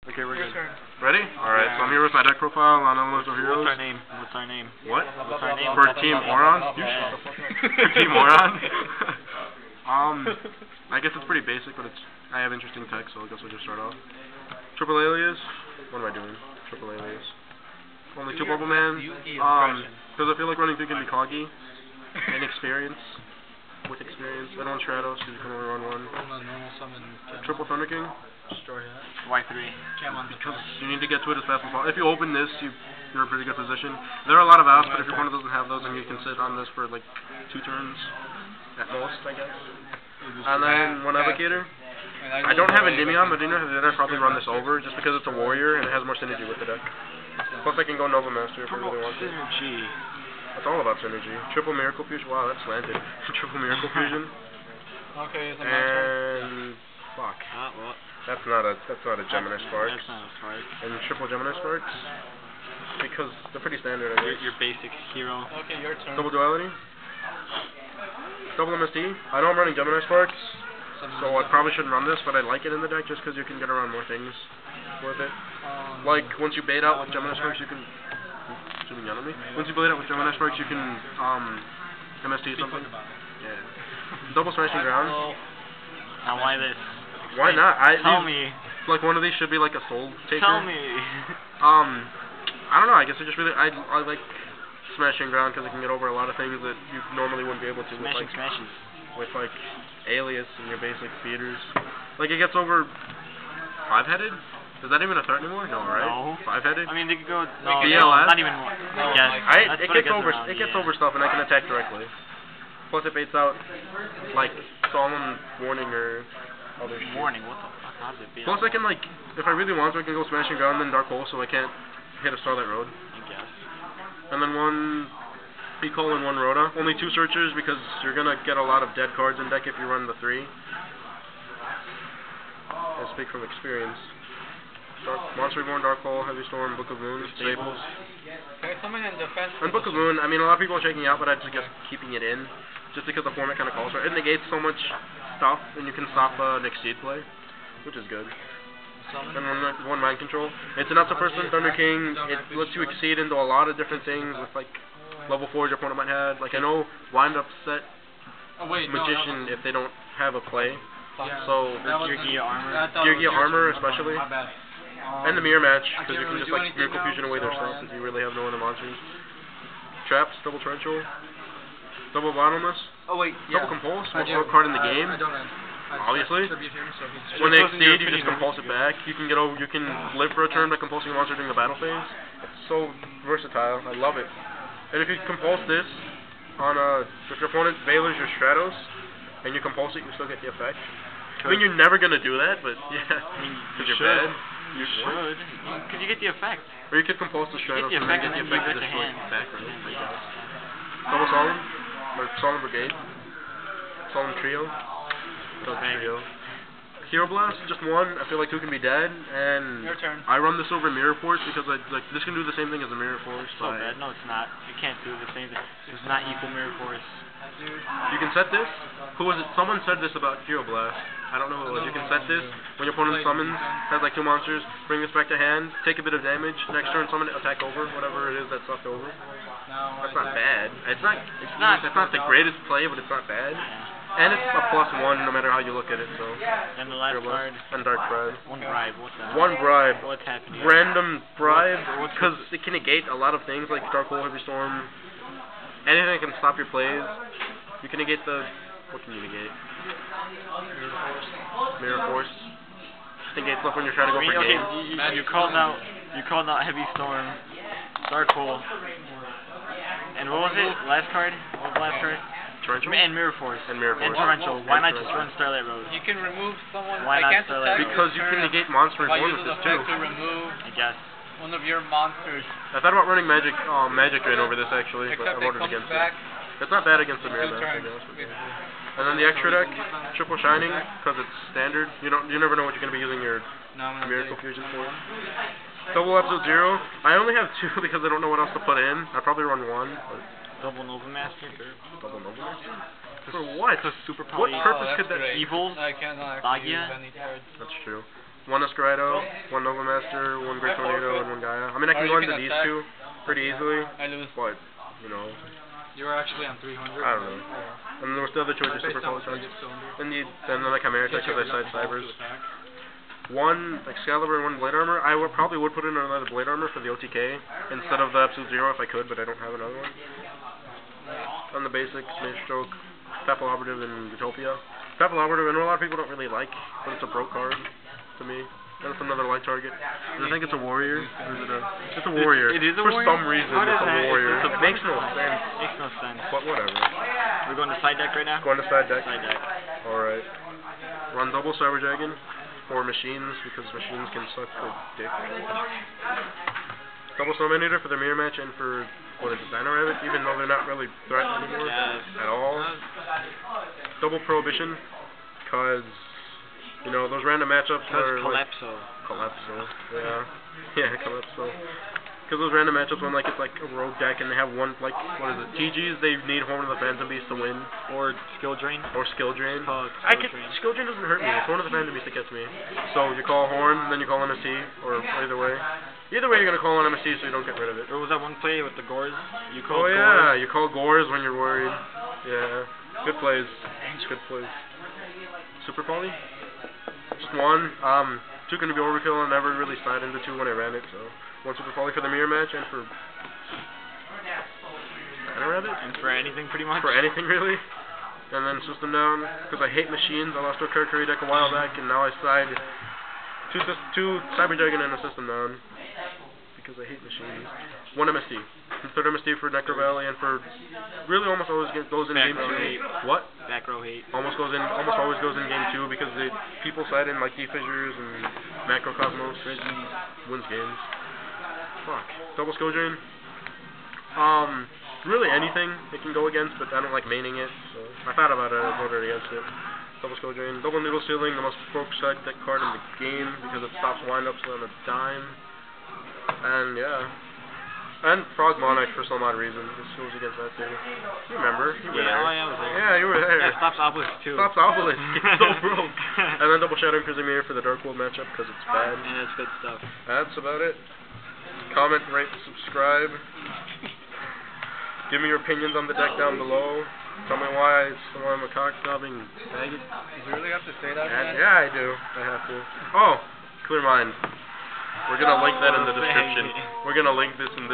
Okay, we're good. Ready? Alright, so I'm here with my deck profile on Elemental Heroes. What's our name? What's our name? What? What's our name? For Team Oron? For Team Oron? I guess it's pretty basic, but I have interesting text, so I guess we'll just start off. Triple alias. What am I doing? Triple alias. Only 2 bubble man. Because I feel like running 3 can be coggy. And experience. With experience. I don't want Stratos, because you can only run 1. Triple Thunder King. Destroy that. Y3. Because you need to get to it as fast as possible. If you open this, you're in a pretty good position. There are a lot of outs, but if your opponent doesn't have those, then you can sit on this for like 2 turns. At most, I guess. And then 1 Evocator. I don't have Endymion, but I'd probably run this over, just because it's a warrior and it has more synergy with the deck. Plus I can go Nova Master if I really want to. Synergy. That's all about synergy. Triple Miracle Fusion. Wow, that's slanted. Triple Miracle Fusion. Okay, it's a and fuck. Well, That's not a Gemini Spark. That's not a Spark. And triple Gemini Sparks. Because they're pretty standard, I guess. Your basic hero. Okay, your turn. Double Duality. Double MSD. I know I'm running Gemini Sparks, so I probably shouldn't run this, but I like it in the deck just because you can get around more things with it. Like, once you bait out with Gemini Sparks, you can... Zooming in on me. Once you bait out with Gemini Sparks, you can, MSD something. Yeah. Double Smashing Ground. Now why this? Why not? Tell me. Like, one of these should be like a soul taker. Tell me. I don't know, I guess I just really, I like Smashing Ground because it can get over a lot of things that you normally wouldn't be able to with like Alias and your basic speeders. Like, it gets over 5-headed? Is that even a threat anymore? No, right? No. 5-headed? I mean, they could go, no, DLS? not even one. Yes. It gets over stuff and I can attack directly. Plus it baits out, like, Solemn Warning or other shit. Warning, what the fuck? How does it beat? Plus I can, like, if I really want to, I can go Smashing Ground and then Dark Hole so I can't hit a Starlight Road. I guess. And then 1 Eco and 1 Rhoda. Only 2 Searchers because you're gonna get a lot of dead cards in deck if you run the 3. I speak from experience. Monster Reborn, Dark Hole, Heavy Storm, Book of Moon, Staples. Okay, someone in defense. And Book of Moon, I mean, a lot of people are checking out, but I suggest keeping it in. Just because the format kind of calls for it. It negates so much stuff, and you can stop an Exceed play, which is good. And 1 Mind Control. It's an Person Thunder King. It lets you exceed into a lot of different things with, like, level 4s your opponent might have. Like, I know Wind Up set Magician if they don't have a play. So, Gear Gear Armor. Gear Gear Armor, especially. And the Mirror Match, because you can just, like, Miracle Fusion away their stuff if you really have no other monsters. Traps, Double Torrential. Double Bottleness. Double Compulse, most broke card in the game. Obviously. When they exceed, you just compulse it back. You can you can live for a turn by compulsing a monster during the battle phase. It's so versatile. I love it. And if you compulse this on if your opponent Valors your Stratos, and you compulse it, you still get the effect. I mean, you're never gonna do that, but yeah. I mean, you're bad. You should. Because you get the effect. Or you could compulse the Stratos and then get the effect to destroy backwards. Double Solemn, or Solemn Brigade. Solemn Trio. Trio. Hero Blast, just 1. I feel like 2 can be dead, and your turn. I run this over Mirror Force because this can do the same thing as a Mirror Force. So bad. No, it's not. It can't do the same thing. It's not equal Mirror Force. You can set this. Who was it? Someone said this about Hero Blast. I don't know who it was. You can set this when your opponent summons, has like 2 monsters, bring this back to hand, take a bit of damage, next turn summon it, attack over, whatever it is that's left over. That's not bad. It's not the greatest play, but it's not bad. And it's a +1 no matter how you look at it, so. And the last card. And Dark Bribe. 1 bribe, what's that? 1 bribe. What's happening? Random bribe, because it can negate a lot of things like Dark Hole, Heavy Storm. Anything that can stop your plays. You can negate what can you negate? Mirror Force. Just negate stuff when you're trying to go for game. You called out Heavy Storm, Dark Hole. And what was it? Last card? What was the last card? Torrential? And Mirror Force. And Mirror Force. And Torrential. Why not just run Starlight Road? You can remove someone against attack. Because you can negate Monster Reborn with this too. To remove I guess. one of your monsters. I thought about running Magic Drain over this actually, but I voted against it. It's not bad against the Mirror Match, I guess. And then the extra deck, Triple Shining, because it's standard. You never know what you're gonna be using your Miracle Fusion for. Double Absolute Zero. I only have 2 because I don't know what else to put in. I probably run 1. But Double Nova Master. Double Nova Master? For what? Because Super What Poly. purpose could that Evil? I cannot Bagia? use any cards. That's true. 1 Escurito, 1 Nova Master, 1 Great Tornado, and 1 Gaia. I mean, I can go into these two pretty easily, I lose. but, you know, You were actually on 300. I don't know. And there was the other choice, Super Polytons. Then the Chimera Tech, because I side Cybers. 1 Excalibur and 1 Blade Armor. I probably would put in another Blade Armor for the OTK instead of the Absolute Zero if I could, but I don't have another one. On the basic, Smith Stroke, Papal Operative, and Utopia. Papal Operative, I know a lot of people don't really like, but it's a broke card to me. And it's another light target. And I think it's a warrior. Or is it a? It's a warrior. It is a For warrior? some reason, How it's does a that- warrior. it's It makes no sense. Makes no sense. But whatever. We're going to side deck right now? Going to side deck. Side deck. Alright. Run double Cyber Dragon for machines, because machines can suck for dick. Double Snowman Eater for the mirror match and for, what is it, Dino Rabbit, even though they're not really threatened anymore at all. Double Prohibition, because, you know, those random matchups are like... Calypso, yeah. Yeah, Calypso. Because those random matchups when, like, it's like a rogue deck and they have one, like, what is it, TGs, they need Horn of the Phantom Beast to win. Or Skill Drain. Or Skill Drain. Skill Drain. Skill Drain doesn't hurt me, it's Horn of the Phantom Beast that gets me. So you call Horn, then you call MST, or either way. Either way you're going to call on MST so you don't get rid of it. Or was that one play with the Gores? You Oh called yeah, Gores. you call Gores when you're worried. Yeah, good plays. Good plays. Super Poly? Just 1. 2 going to be overkill, and never really slide into 2 when I ran it, so 1 Super Poly for the mirror match, and for Dino Rabbit? And for anything pretty much? For anything really. And then system down, because I hate machines. I lost to a card carry deck a while back, and now I side 2 Cyber Dragon and a system down, because I hate machines. 1 MST. 3rd MST for Necro Valley, and for really almost always goes in Back game row 2. hate. What? Back row hate. Almost always goes in game 2 because people side in like D-Fissures and Macrocosmos, wins games. Fuck. Double Skill Drain. Really anything it can go against, but I don't like maining it, so I thought about it, I voted against it. Double Skill Drain. Double Noodle Ceiling, the most broke side deck card in the game because it stops windups on a dime. And yeah. And Frog Monarch for some odd reason. This goes against that too. You remember? You were there. Oh, yeah, I was there. Yeah, you were there. Yeah, stops Obelisk too. Stops Obelisk. It's so broke. And then double Shadow Prismier for the Dark World matchup because it's bad. Yeah, it's good stuff. That's about it. Comment, rate, subscribe. Give me your opinions on the deck down below. Tell me why I'm a cock-stopping faggot. Do you really have to say that, man? Yeah, I do. I have to. Oh, Clear Mind. We're gonna link that in the description. We're gonna link this in the